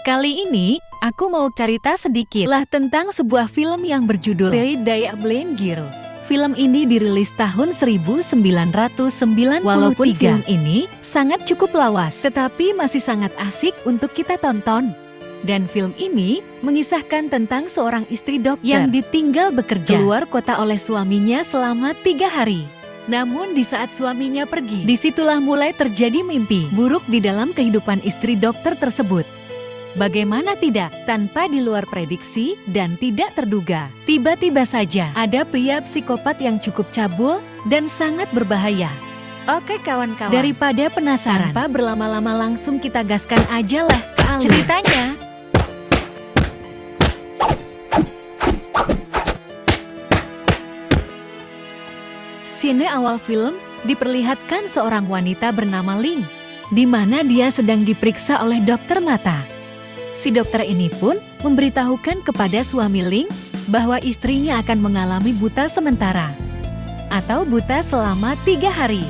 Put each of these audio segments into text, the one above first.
Kali ini, aku mau cerita sedikit lah tentang sebuah film yang berjudul Very Day Blind Girl. Film ini dirilis tahun 1993. Walaupun film ini sangat cukup lawas, tetapi masih sangat asik untuk kita tonton. Dan film ini mengisahkan tentang seorang istri dokter yang ditinggal bekerja keluar kota oleh suaminya selama 3 hari. Namun di saat suaminya pergi, disitulah mulai terjadi mimpi buruk di dalam kehidupan istri dokter tersebut. Bagaimana tidak, tanpa di luar prediksi dan tidak terduga, tiba-tiba saja ada pria psikopat yang cukup cabul dan sangat berbahaya. Oke kawan-kawan, daripada penasaran, tanpa berlama-lama langsung kita gaskan aja lah ke alur ceritanya. Scene awal film diperlihatkan seorang wanita bernama Ling, di mana dia sedang diperiksa oleh dokter mata. Si dokter ini pun memberitahukan kepada suami Ling bahwa istrinya akan mengalami buta sementara atau buta selama 3 hari.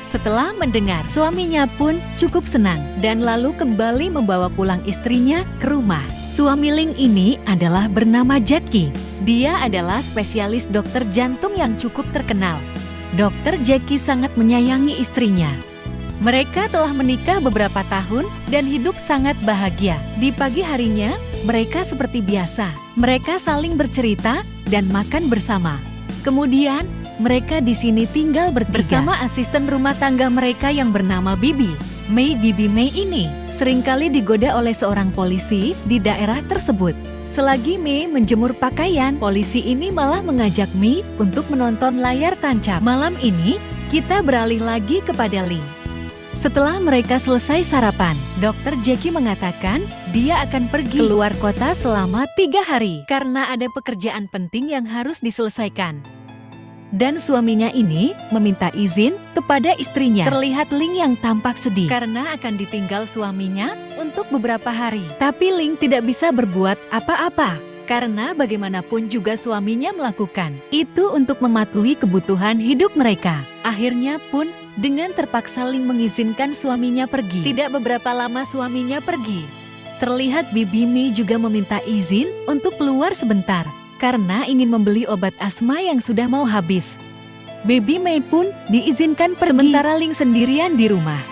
Setelah mendengar, suaminya pun cukup senang dan lalu kembali membawa pulang istrinya ke rumah. Suami Ling ini adalah bernama Jackie. Dia adalah spesialis dokter jantung yang cukup terkenal. Dokter Jackie sangat menyayangi istrinya. Mereka telah menikah beberapa tahun dan hidup sangat bahagia. Di pagi harinya, mereka seperti biasa. Mereka saling bercerita dan makan bersama. Kemudian, mereka di sini tinggal bertiga bersama asisten rumah tangga mereka yang bernama Bibi. Bibi May ini seringkali digoda oleh seorang polisi di daerah tersebut. Selagi May menjemur pakaian, polisi ini malah mengajak May untuk menonton layar tancap. Malam ini, kita beralih lagi kepada Ling. Setelah mereka selesai sarapan, Dr. Jackie mengatakan dia akan pergi keluar kota selama 3 hari karena ada pekerjaan penting yang harus diselesaikan. Dan suaminya ini meminta izin kepada istrinya. Terlihat Ling yang tampak sedih karena akan ditinggal suaminya untuk beberapa hari. Tapi Ling tidak bisa berbuat apa-apa karena bagaimanapun juga suaminya melakukan itu untuk mematuhi kebutuhan hidup mereka. Akhirnya pun dengan terpaksa Ling mengizinkan suaminya pergi. Tidak beberapa lama suaminya pergi. Terlihat Bibi May juga meminta izin untuk keluar sebentar karena ingin membeli obat asma yang sudah mau habis. Bibi May pun diizinkan pergi. Sementara Ling sendirian di rumah.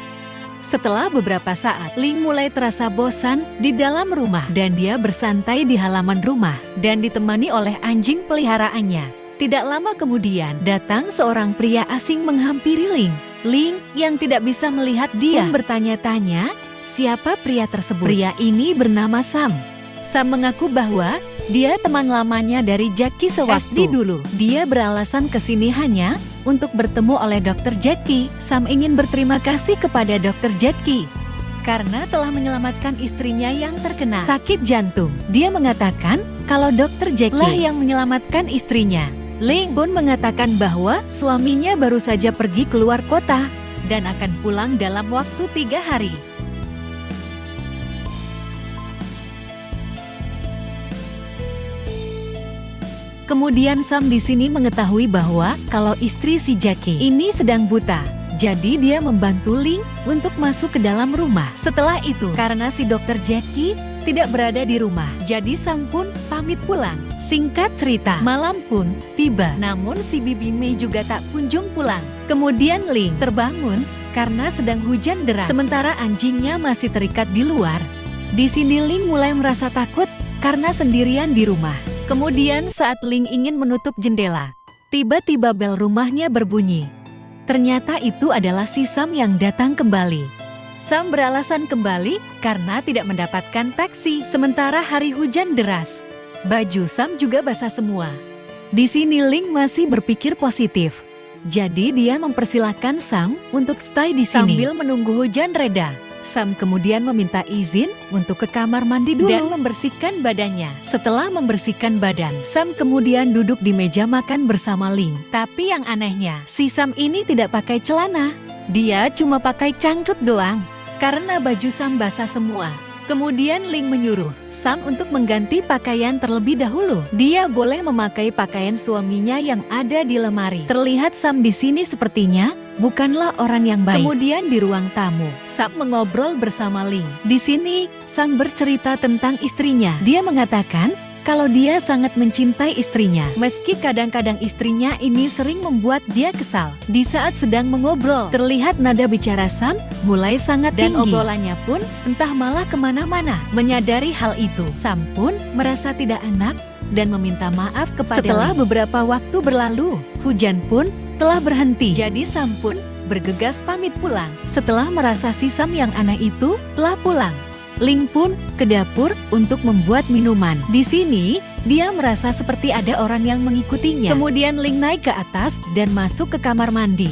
Setelah beberapa saat, Ling mulai terasa bosan di dalam rumah dan dia bersantai di halaman rumah dan ditemani oleh anjing peliharaannya. Tidak lama kemudian, datang seorang pria asing menghampiri Ling. Ling yang tidak bisa melihat dia pun bertanya-tanya siapa pria tersebut. Pria ini bernama Sam. Sam mengaku bahwa dia teman lamanya dari Jackie sewaktu dulu. Dia beralasan kesini hanya untuk bertemu oleh Dr. Jackie. Sam ingin berterima kasih kepada Dr. Jackie karena telah menyelamatkan istrinya yang terkena sakit jantung. Dia mengatakan kalau Dr. Jackie lah yang menyelamatkan istrinya. Ling pun mengatakan bahwa suaminya baru saja pergi keluar kota dan akan pulang dalam waktu 3 hari. Kemudian Sam di sini mengetahui bahwa kalau istri si Jackie ini sedang buta. Jadi dia membantu Ling untuk masuk ke dalam rumah. Setelah itu, karena si Dr. Jackie tidak berada di rumah, jadi Sam pun pamit pulang. Singkat cerita, malam pun tiba, namun si Bibi May juga tak kunjung pulang. Kemudian Ling terbangun karena sedang hujan deras, sementara anjingnya masih terikat di luar. Di sini Ling mulai merasa takut karena sendirian di rumah. Kemudian saat Ling ingin menutup jendela, tiba-tiba bel rumahnya berbunyi. Ternyata itu adalah si Sam yang datang kembali. Sam beralasan kembali karena tidak mendapatkan taksi sementara hari hujan deras. Baju Sam juga basah semua. Di sini Ling masih berpikir positif. Jadi dia mempersilahkan Sam untuk stay di sini sambil menunggu hujan reda. Sam kemudian meminta izin untuk ke kamar mandi dulu dan membersihkan badannya. Setelah membersihkan badan, Sam kemudian duduk di meja makan bersama Ling. Tapi yang anehnya, si Sam ini tidak pakai celana. Dia cuma pakai cangcut doang karena baju Sam basah semua. Kemudian Ling menyuruh Sam untuk mengganti pakaian terlebih dahulu. Dia boleh memakai pakaian suaminya yang ada di lemari. Terlihat Sam di sini sepertinya bukanlah orang yang baik. Kemudian di ruang tamu, Sam mengobrol bersama Ling. Di sini, Sam bercerita tentang istrinya. Dia mengatakan kalau dia sangat mencintai istrinya, meski kadang-kadang istrinya ini sering membuat dia kesal. Di saat sedang mengobrol, terlihat nada bicara Sam mulai sangat tinggi. Dan obrolannya pun entah malah kemana-mana. Menyadari hal itu, Sam pun merasa tidak enak dan meminta maaf kepada Setelah beberapa waktu berlalu, hujan pun telah berhenti. Jadi Sam pun bergegas pamit pulang. Setelah merasa si Sam yang aneh itu telah pulang, Ling pun ke dapur untuk membuat minuman. Di sini, dia merasa seperti ada orang yang mengikutinya. Kemudian Ling naik ke atas dan masuk ke kamar mandi.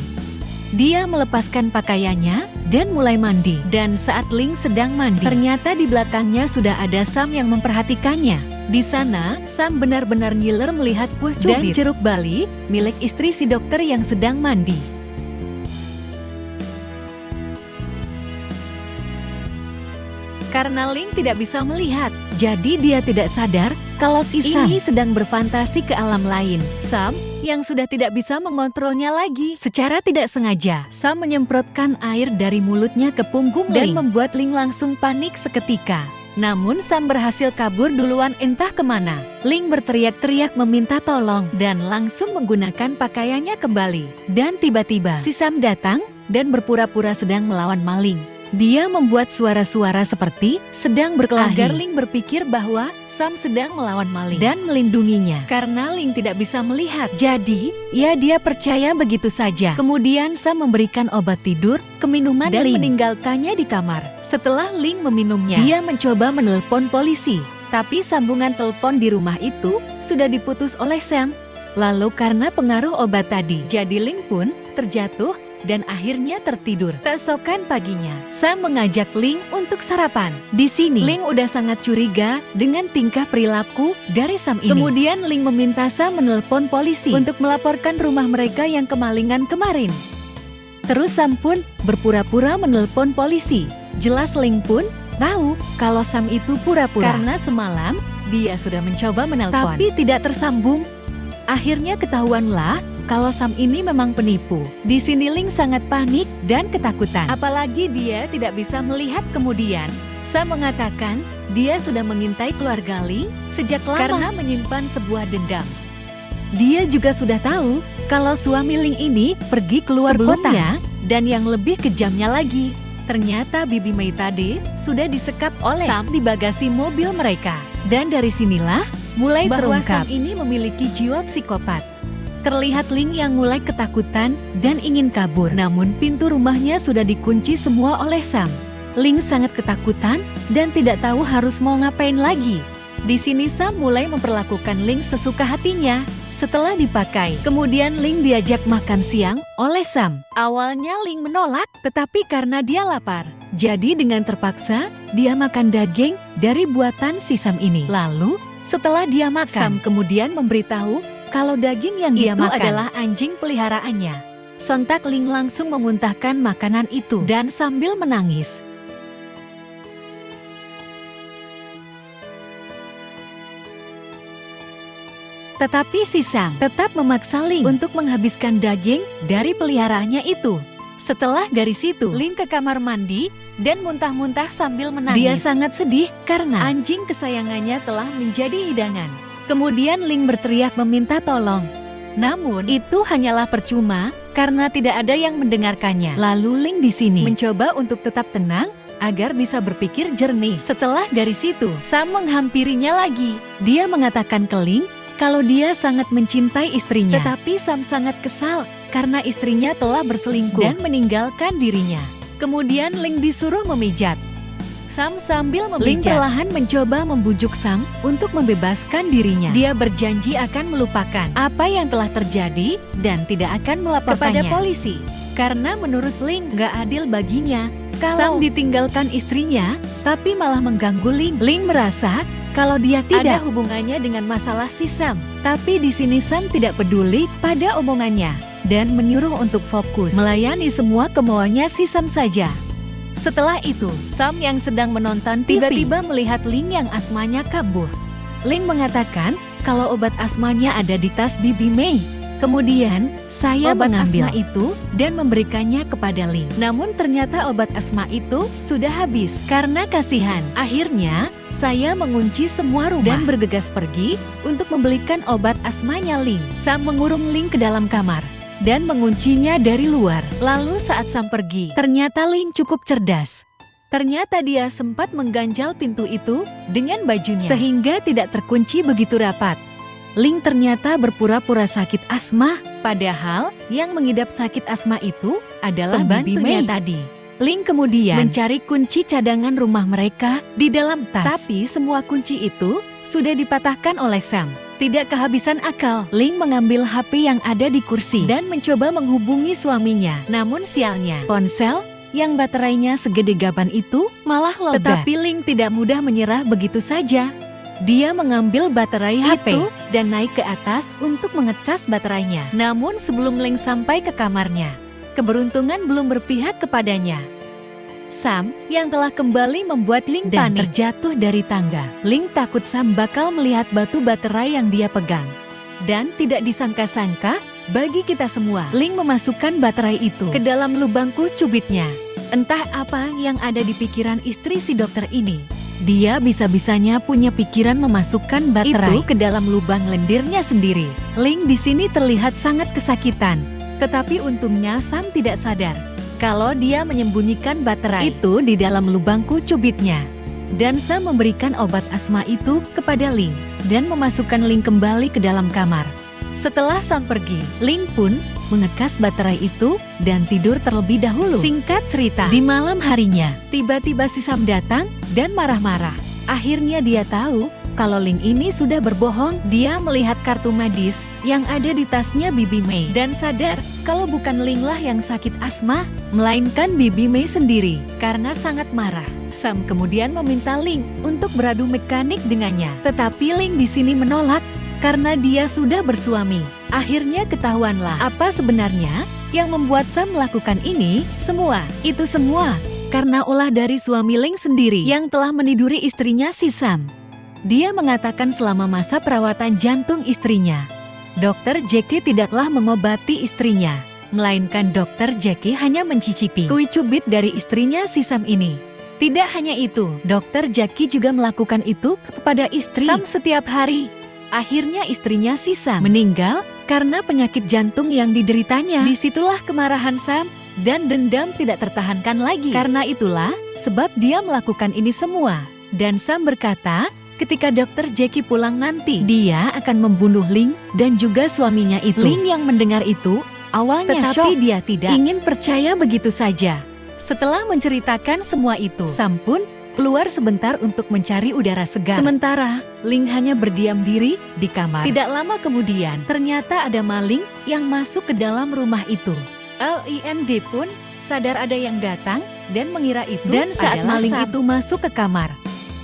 Dia melepaskan pakaiannya dan mulai mandi. Dan saat Ling sedang mandi, ternyata di belakangnya sudah ada Sam yang memperhatikannya. Di sana, Sam benar-benar ngiler melihat buah cubit dan jeruk bali milik istri si dokter yang sedang mandi. Karena Ling tidak bisa melihat, jadi dia tidak sadar kalau si Sam ini sedang berfantasi ke alam lain. Sam yang sudah tidak bisa mengontrolnya lagi. Secara tidak sengaja, Sam menyemprotkan air dari mulutnya ke punggung Ling dan membuat Ling langsung panik seketika. Namun Sam berhasil kabur duluan entah kemana. Ling berteriak-teriak meminta tolong dan langsung menggunakan pakaiannya kembali. Dan tiba-tiba si Sam datang dan berpura-pura sedang melawan maling. Dia membuat suara-suara seperti sedang berkelahi agar Ling berpikir bahwa Sam sedang melawan maling dan melindunginya. Karena Ling tidak bisa melihat, jadi dia percaya begitu saja. Kemudian Sam memberikan obat tidur ke minuman dan Ling meninggalkannya di kamar. Setelah Ling meminumnya, dia mencoba menelpon polisi. Tapi sambungan telepon di rumah itu sudah diputus oleh Sam. Lalu karena pengaruh obat tadi, jadi Ling pun terjatuh dan akhirnya tertidur. Keesokan paginya, Sam mengajak Ling untuk sarapan. Di sini, Ling udah sangat curiga dengan tingkah perilaku dari Sam ini. Kemudian Ling meminta Sam menelpon polisi untuk melaporkan rumah mereka yang kemalingan kemarin. Terus Sam pun berpura-pura menelpon polisi. Jelas Ling pun tahu kalau Sam itu pura-pura. Karena semalam, dia sudah mencoba menelpon, tapi tidak tersambung. Akhirnya ketahuanlah kalau Sam ini memang penipu. Di sini Ling sangat panik dan ketakutan. Apalagi dia tidak bisa melihat kemudian. Sam mengatakan dia sudah mengintai keluarga Ling sejak lama karena menyimpan sebuah dendam. Dia juga sudah tahu kalau suami Ling ini pergi keluar kota. Dan yang lebih kejamnya lagi, ternyata Bibi Mei tadi sudah disekap oleh Sam di bagasi mobil mereka. Dan dari sinilah mulai bahwa terungkap Sam ini memiliki jiwa psikopat. Terlihat Ling yang mulai ketakutan dan ingin kabur, namun pintu rumahnya sudah dikunci semua oleh Sam. Ling sangat ketakutan dan tidak tahu harus mau ngapain lagi. Di sini Sam mulai memperlakukan Ling sesuka hatinya. Setelah dipakai, kemudian Ling diajak makan siang oleh Sam. Awalnya Ling menolak, tetapi karena dia lapar, jadi dengan terpaksa dia makan daging dari buatan si Sam ini. Lalu setelah dia makan, Sam kemudian memberitahu kalau daging yang dia makan adalah anjing peliharaannya. Sontak Ling langsung memuntahkan makanan itu dan sambil menangis. Tetapi si Sam tetap memaksa Ling untuk menghabiskan daging dari peliharaannya itu. Setelah dari situ, Ling ke kamar mandi dan muntah-muntah sambil menangis. Dia sangat sedih karena anjing kesayangannya telah menjadi hidangan. Kemudian Ling berteriak meminta tolong. Namun itu hanyalah percuma karena tidak ada yang mendengarkannya. Lalu Ling di sini mencoba untuk tetap tenang agar bisa berpikir jernih. Setelah dari situ, Sam menghampirinya lagi. Dia mengatakan ke Ling kalau dia sangat mencintai istrinya. Tetapi Sam sangat kesal karena istrinya telah berselingkuh dan meninggalkan dirinya. Kemudian Ling disuruh memijat. Sam sambil memijat. Ling perlahan mencoba membujuk Sam untuk membebaskan dirinya. Dia berjanji akan melupakan apa yang telah terjadi dan tidak akan melaporkannya kepada polisi. Karena menurut Ling gak adil baginya kalau Sam ditinggalkan istrinya, tapi malah mengganggu Ling. Ling merasa kalau dia tidak ada hubungannya dengan masalah si Sam. Tapi di sini Sam tidak peduli pada omongannya dan menyuruh untuk fokus melayani semua kemauannya si Sam saja. Setelah itu, Sam yang sedang menonton tiba-tiba melihat Ling yang asmanya kabur. Ling mengatakan kalau obat asmanya ada di tas Bibi Mei. Kemudian, saya Obat mengambil asma itu dan memberikannya kepada Ling. Namun ternyata obat asma itu sudah habis karena kasihan. Akhirnya, saya mengunci semua rumah dan bergegas pergi untuk membelikan obat asmanya Ling. Sam mengurung Ling ke dalam kamar dan menguncinya dari luar. Lalu saat Sam pergi, ternyata Ling cukup cerdas. Ternyata dia sempat mengganjal pintu itu dengan bajunya sehingga tidak terkunci begitu rapat. Ling ternyata berpura-pura sakit asma, padahal yang mengidap sakit asma itu adalah pembantunya tadi. Ling kemudian mencari kunci cadangan rumah mereka di dalam tas. Tapi semua kunci itu sudah dipatahkan oleh Sam. Tidak kehabisan akal, Ling mengambil HP yang ada di kursi dan mencoba menghubungi suaminya. Namun sialnya, ponsel yang baterainya segede gaban itu malah logat. Tetapi Ling tidak mudah menyerah begitu saja. Dia mengambil baterai HP dan naik ke atas untuk mengecas baterainya. Namun sebelum Ling sampai ke kamarnya, keberuntungan belum berpihak kepadanya. Sam yang telah kembali membuat Ling panik terjatuh dari tangga. Ling takut Sam bakal melihat batu baterai yang dia pegang. Dan tidak disangka-sangka bagi kita semua, Ling memasukkan baterai itu ke dalam lubangku cubitnya. Entah apa yang ada di pikiran istri si dokter ini. Dia bisa-bisanya punya pikiran memasukkan baterai itu ke dalam lubang lendirnya sendiri. Ling di sini terlihat sangat kesakitan. Tetapi untungnya Sam tidak sadar kalau dia menyembunyikan baterai itu di dalam lubangku cubitnya. Dan Sam memberikan obat asma itu kepada Ling dan memasukkan Ling kembali ke dalam kamar. Setelah Sam pergi, Ling pun mengekas baterai itu dan tidur terlebih dahulu. Singkat cerita, di malam harinya, tiba-tiba si Sam datang dan marah-marah. Akhirnya dia tahu kalau Ling ini sudah berbohong. Dia melihat kartu medis yang ada di tasnya Bibi Mei dan sadar kalau bukan Ling lah yang sakit asma, melainkan Bibi Mei sendiri. Karena sangat marah, Sam kemudian meminta Ling untuk beradu mekanik dengannya. Tetapi Ling di sini menolak karena dia sudah bersuami. Akhirnya ketahuanlah apa sebenarnya yang membuat Sam melakukan ini semua. Itu semua karena ulah dari suami Ling sendiri yang telah meniduri istrinya si Sam. Dia mengatakan selama masa perawatan jantung istrinya, Dr. Jackie tidaklah mengobati istrinya, melainkan Dr. Jackie hanya mencicipi kue cubit dari istrinya si Sam ini. Tidak hanya itu, Dr. Jackie juga melakukan itu kepada istri Sam setiap hari. Akhirnya istrinya si Sam meninggal karena penyakit jantung yang dideritanya. Disitulah kemarahan Sam dan dendam tidak tertahankan lagi. Karena itulah sebab dia melakukan ini semua. Dan Sam berkata, ketika Dr. Jackie pulang nanti, dia akan membunuh Ling dan juga suaminya itu. Ling yang mendengar itu awalnya tetapi dia tidak ingin percaya begitu saja. Setelah menceritakan semua itu, Sam pun keluar sebentar untuk mencari udara segar. Sementara, Ling hanya berdiam diri di kamar. Tidak lama kemudian, ternyata ada maling yang masuk ke dalam rumah itu. Lind pun sadar ada yang datang dan mengira itu dan saat maling itu masuk ke kamar,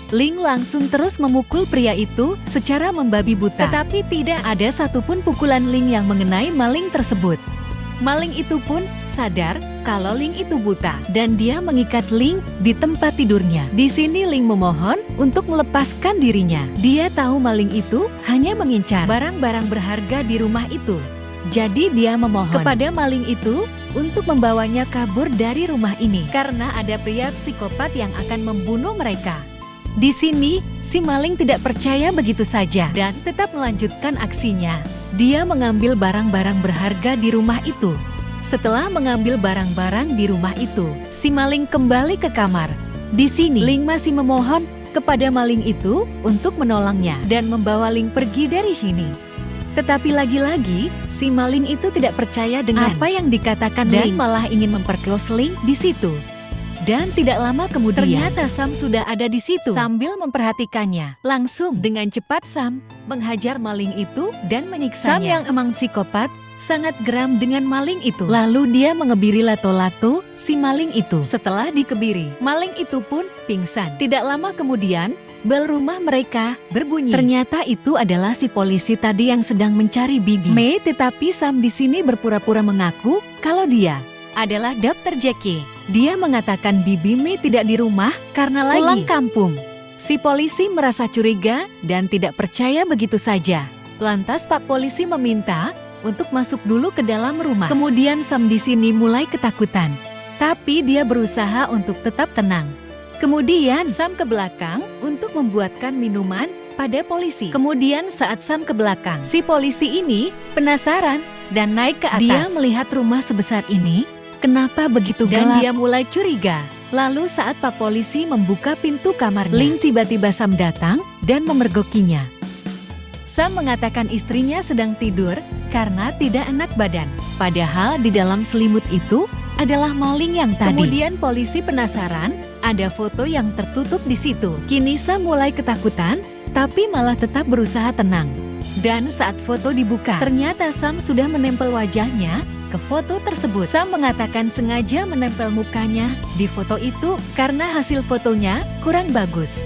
Ling langsung terus memukul pria itu secara membabi buta. Tetapi tidak ada satupun pukulan Ling yang mengenai maling tersebut. Maling itu pun sadar kalau Ling itu buta dan dia mengikat Ling di tempat tidurnya. Di sini Ling memohon untuk melepaskan dirinya. Dia tahu maling itu hanya mengincar barang-barang berharga di rumah itu. Jadi dia memohon kepada maling itu untuk membawanya kabur dari rumah ini karena ada pria psikopat yang akan membunuh mereka. Di sini, si maling tidak percaya begitu saja dan tetap melanjutkan aksinya. Dia mengambil barang-barang berharga di rumah itu. Setelah mengambil barang-barang di rumah itu, si maling kembali ke kamar. Di sini, Ling masih memohon kepada maling itu untuk menolongnya dan membawa Ling pergi dari sini. Tetapi lagi-lagi, si maling itu tidak percaya dengan apa yang dikatakan dan malah ingin memperkosa Ling di situ. Dan tidak lama kemudian, ternyata Sam sudah ada di situ sambil memperhatikannya. Langsung dengan cepat Sam menghajar maling itu dan menyiksanya. Sam yang emang psikopat sangat geram dengan maling itu. Lalu dia mengebiri lato-lato si maling itu. Setelah dikebiri, maling itu pun pingsan. Tidak lama kemudian, bel rumah mereka berbunyi. Ternyata itu adalah si polisi tadi yang sedang mencari Bibi Mei. Tetapi Sam di sini berpura-pura mengaku kalau dia adalah Dr. Jackie. Dia mengatakan Bibi Mei tidak di rumah karena lagi pulang kampung. Si polisi merasa curiga dan tidak percaya begitu saja. Lantas Pak Polisi meminta untuk masuk dulu ke dalam rumah. Kemudian Sam di sini mulai ketakutan. Tapi dia berusaha untuk tetap tenang. Kemudian Sam ke belakang untuk membuatkan minuman pada polisi. Kemudian saat Sam ke belakang, si polisi ini penasaran dan naik ke atas. Dia melihat rumah sebesar ini, kenapa begitu gelap? Dan dia mulai curiga. Lalu saat Pak Polisi membuka pintu kamarnya, Ling tiba-tiba Sam datang dan memergokinya. Sam mengatakan istrinya sedang tidur karena tidak enak badan. Padahal di dalam selimut itu adalah maling yang tadi. Kemudian polisi penasaran, ada foto yang tertutup di situ. Kini Sam mulai ketakutan, tapi malah tetap berusaha tenang. Dan saat foto dibuka, ternyata Sam sudah menempel wajahnya ke foto tersebut. Sam mengatakan sengaja menempel mukanya di foto itu karena hasil fotonya kurang bagus.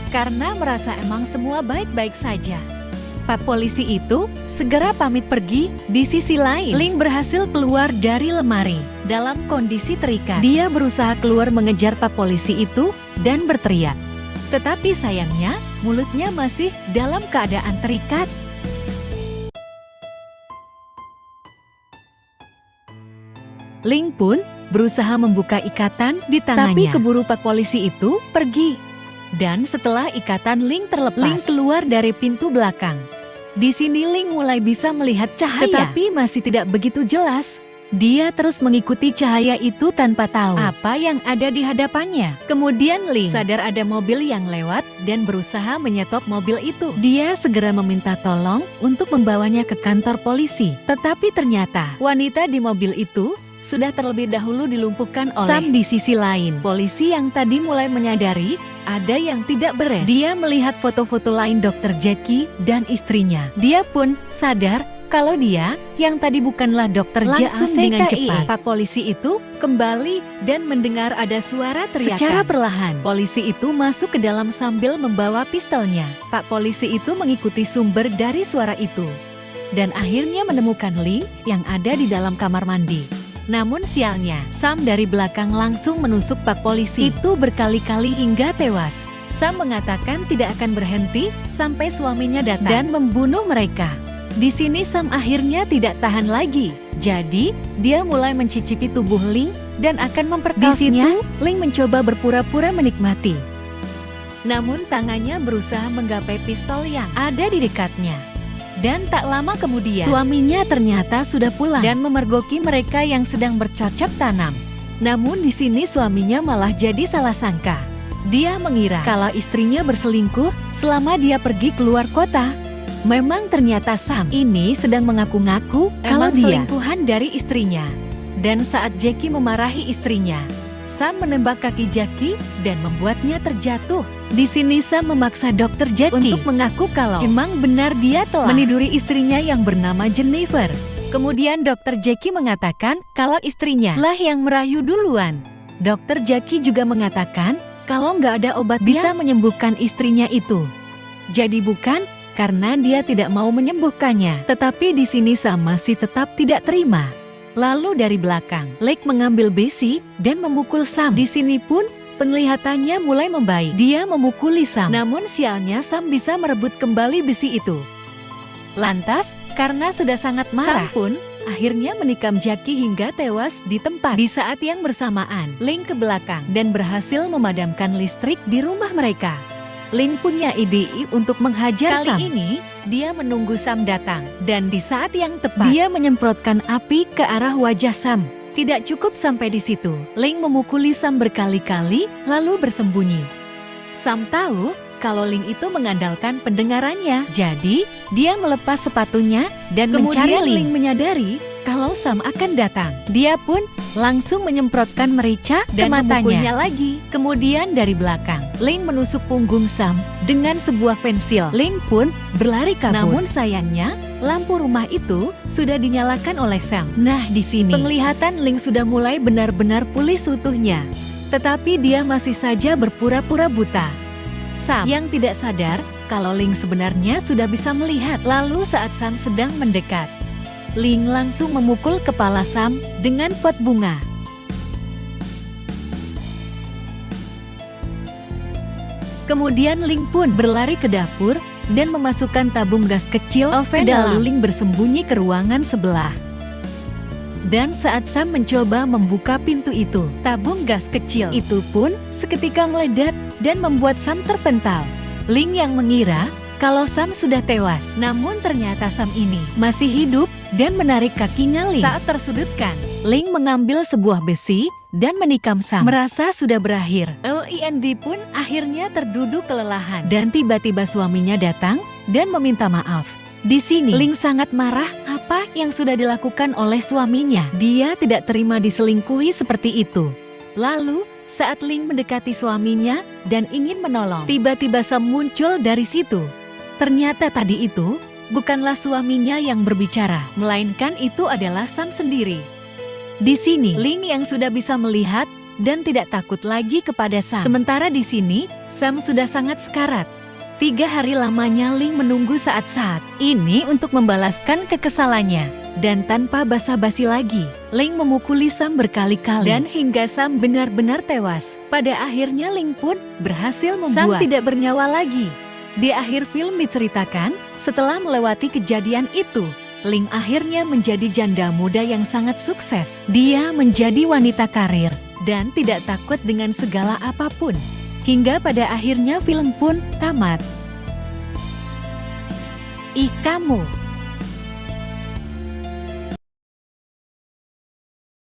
Karena merasa emang semua baik-baik saja. Pak polisi itu segera pamit pergi. Di sisi lain, Ling berhasil keluar dari lemari dalam kondisi terikat. Dia berusaha keluar mengejar Pak polisi itu dan berteriak. Tetapi sayangnya, mulutnya masih dalam keadaan terikat. Ling pun berusaha membuka ikatan di tangannya. Tapi keburu Pak polisi itu pergi. Dan setelah ikatan Ling terlepas, Ling keluar dari pintu belakang. Di sini Ling mulai bisa melihat cahaya, tetapi masih tidak begitu jelas. Dia terus mengikuti cahaya itu tanpa tahu apa yang ada di hadapannya. Kemudian Ling sadar ada mobil yang lewat dan berusaha menyetop mobil itu. Dia segera meminta tolong untuk membawanya ke kantor polisi. Tetapi ternyata wanita di mobil itu sudah terlebih dahulu dilumpuhkan oleh Sam. Di sisi lain, polisi yang tadi mulai menyadari ada yang tidak beres. Dia melihat foto-foto lain Dr. Jackie dan istrinya. Dia pun sadar kalau dia yang tadi bukanlah Dr. Langsung dengan cepat Pak polisi itu kembali dan mendengar ada suara teriakan. Secara perlahan, polisi itu masuk ke dalam sambil membawa pistolnya. Pak polisi itu mengikuti sumber dari suara itu dan akhirnya menemukan Ling yang ada di dalam kamar mandi. Namun sialnya, Sam dari belakang langsung menusuk Pak polisi itu berkali-kali hingga tewas. Sam mengatakan tidak akan berhenti sampai suaminya datang dan membunuh mereka. Di sini Sam akhirnya tidak tahan lagi. Jadi, dia mulai mencicipi tubuh Ling dan akan memperkosanya. Di situ, Ling mencoba berpura-pura menikmati. Namun tangannya berusaha menggapai pistol yang ada di dekatnya. Dan tak lama kemudian, suaminya ternyata sudah pulang dan memergoki mereka yang sedang bercocok tanam. Namun di sini suaminya malah jadi salah sangka. Dia mengira kalau istrinya berselingkuh selama dia pergi keluar kota. Memang ternyata Sam ini sedang mengaku-ngaku kalau dia selingkuhan dari istrinya. Dan saat Jackie memarahi istrinya, Sam menembak kaki Jackie dan membuatnya terjatuh. Di sini Sam memaksa Dr. Jackie untuk mengaku kalau emang benar dia telah meniduri istrinya yang bernama Jennifer. Kemudian Dr. Jackie mengatakan kalau istrinya lah yang merayu duluan. Dr. Jackie juga mengatakan kalau nggak ada obat bisa menyembuhkan istrinya itu. Jadi bukan karena dia tidak mau menyembuhkannya. Tetapi di sini Sam masih tetap tidak terima. Lalu dari belakang, Lake mengambil besi dan memukul Sam. Di sini pun penglihatannya mulai membaik. Dia memukuli Sam, namun sialnya Sam bisa merebut kembali besi itu. Lantas, karena sudah sangat marah, Sam pun akhirnya menikam Jackie hingga tewas di tempat. Di saat yang bersamaan, Ling ke belakang dan berhasil memadamkan listrik di rumah mereka. Ling punya ide untuk menghajar Sam. Kali ini, dia menunggu Sam datang. Dan di saat yang tepat, dia menyemprotkan api ke arah wajah Sam. Tidak cukup sampai di situ, Ling memukuli Sam berkali-kali, lalu bersembunyi. Sam tahu kalau Ling itu mengandalkan pendengarannya. Jadi, dia melepas sepatunya dan mencari Ling. Ling menyadari kalau Sam akan datang. Dia pun langsung menyemprotkan merica dan memukulnya lagi. Kemudian dari belakang, Ling menusuk punggung Sam dengan sebuah pensil. Ling pun berlari kabur. Namun sayangnya, lampu rumah itu sudah dinyalakan oleh Sam. Nah, di sini penglihatan Ling sudah mulai benar-benar pulih seutuhnya. Tetapi dia masih saja berpura-pura buta. Sam yang tidak sadar kalau Ling sebenarnya sudah bisa melihat. Lalu saat Sam sedang mendekat, Ling langsung memukul kepala Sam dengan pot bunga. Kemudian Ling pun berlari ke dapur dan memasukkan tabung gas kecil oven lalu Ling bersembunyi ke ruangan sebelah. Dan saat Sam mencoba membuka pintu itu, tabung gas kecil itu pun seketika meledak dan membuat Sam terpental. Ling yang mengira kalau Sam sudah tewas, namun ternyata Sam ini masih hidup dan menarik kakinya Ling. Saat tersudutkan, Ling mengambil sebuah besi dan menikam Sam. Merasa sudah berakhir, Lind pun akhirnya terduduk kelelahan. Dan tiba-tiba suaminya datang dan meminta maaf. Di sini, Ling sangat marah apa yang sudah dilakukan oleh suaminya. Dia tidak terima diselingkuhi seperti itu. Lalu, saat Ling mendekati suaminya dan ingin menolong, tiba-tiba Sam muncul dari situ. Ternyata tadi itu bukanlah suaminya yang berbicara, melainkan itu adalah Sam sendiri. Di sini, Ling yang sudah bisa melihat dan tidak takut lagi kepada Sam. Sementara di sini, Sam sudah sangat sekarat. 3 hari lamanya Ling menunggu saat-saat ini untuk membalaskan kekesalannya. Dan tanpa basa-basi lagi, Ling memukuli Sam berkali-kali dan hingga Sam benar-benar tewas. Pada akhirnya Ling pun berhasil membuat Sam tidak bernyawa lagi. Di akhir film diceritakan, setelah melewati kejadian itu, Ling akhirnya menjadi janda muda yang sangat sukses. Dia menjadi wanita karir dan tidak takut dengan segala apapun. Hingga pada akhirnya film pun tamat. Ih kamu!